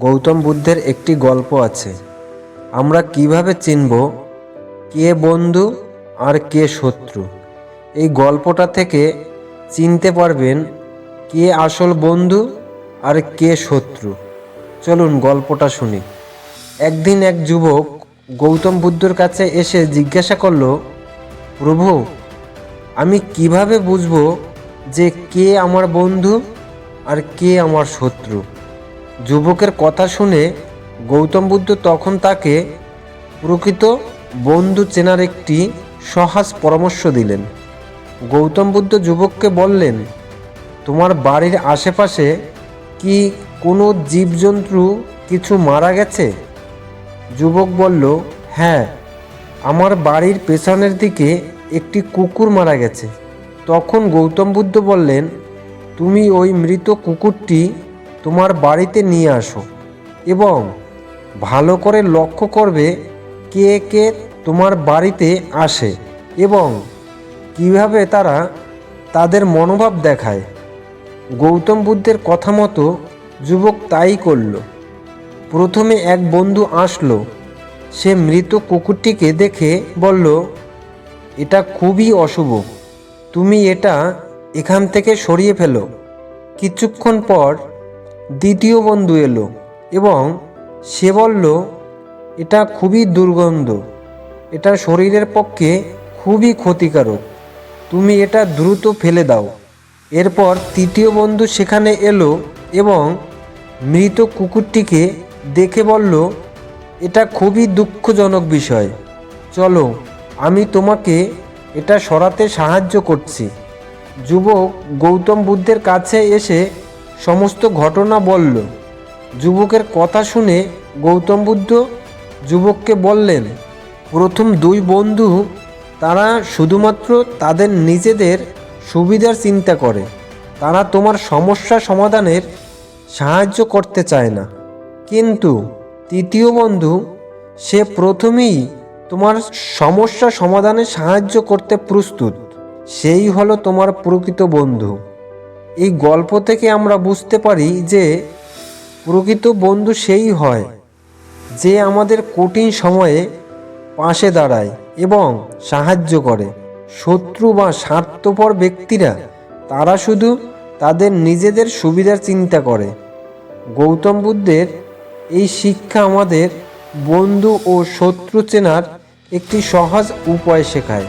গৌতম বুদ্ধের একটি গল্প আছে। আমরা কিভাবে চিনব কে বন্ধু আর কে শত্রু? এই গল্পটা থেকে চিনতে পারবেন কে আসল বন্ধু আর কে শত্রু। চলুন গল্পটা শুনি। একদিন এক যুবক গৌতম বুদ্ধর কাছে এসে জিজ্ঞাসা করলো, প্রভু, আমি কিভাবে বুঝবো যে কে আমার বন্ধু আর কে আমার শত্রু? যুবকের কথা শুনে গৌতম বুদ্ধ তখন তাকে প্রকৃত বন্ধু চেনার একটি সহজ পরামর্শ দিলেন। গৌতম বুদ্ধ যুবককে বললেন, তোমার বাড়ির আশেপাশে কি কোনো জীবজন্তু কিছু মারা গেছে? যুবক বলল, হ্যাঁ, আমার বাড়ির পেছনের দিকে একটি কুকুর মারা গেছে। তখন গৌতম বুদ্ধ বললেন, তুমি ওই মৃত কুকুরটি তোমার বাড়িতে নিয়ে আসো এবং ভালো করে লক্ষ্য করবে কে কে তোমার বাড়িতে আসে এবং কিভাবে তারা তাদের মনোভাব দেখায়। গৌতম বুদ্ধের কথা মতো যুবক তাই করল। প্রথমে এক বন্ধু আসলো। সে মৃত কুকুরটিকে দেখে বলল, এটা খুবই অশুভ, তুমি এটা এখান থেকে সরিয়ে ফেলো। কিছুক্ষণ পর দ্বিতীয় বন্ধু এলো এবং সে বলল, এটা খুবই দুর্গন্ধ, এটা শরীরের পক্ষে খুবই ক্ষতিকারক, তুমি এটা দ্রুত ফেলে দাও। এরপর তৃতীয় বন্ধু সেখানে এলো এবং মৃত কুকুরটিকে দেখে বলল, এটা খুবই দুঃখজনক বিষয়, চলো আমি তোমাকে এটা সরাতে সাহায্য করছি। যুবক গৌতম বুদ্ধের কাছে এসে সমস্ত ঘটনা বলল। যুবকের কথা শুনে গৌতম বুদ্ধ যুবককে বললেন, প্রথম দুই বন্ধু তারা শুধুমাত্র তাদের নিজেদের সুবিধার চিন্তা করে, তারা তোমার সমস্যা সমাধানের সাহায্য করতে চায় না। কিন্তু তৃতীয় বন্ধু, সে প্রথমেই তোমার সমস্যা সমাধানে সাহায্য করতে প্রস্তুত, সেই হলো তোমার প্রকৃত বন্ধু। এই গল্প থেকে আমরা বুঝতে পারি যে প্রকৃত বন্ধু সেই হয় যে আমাদের কঠিন সময়ে পাশে দাঁড়ায় এবং সাহায্য করে। শত্রু বা স্বার্থপর ব্যক্তিরা তারা শুধু তাদের নিজেদের সুবিধার চিন্তা করে। গৌতম বুদ্ধের এই শিক্ষা আমাদের বন্ধু ও শত্রু চেনার একটি সহজ উপায় শেখায়।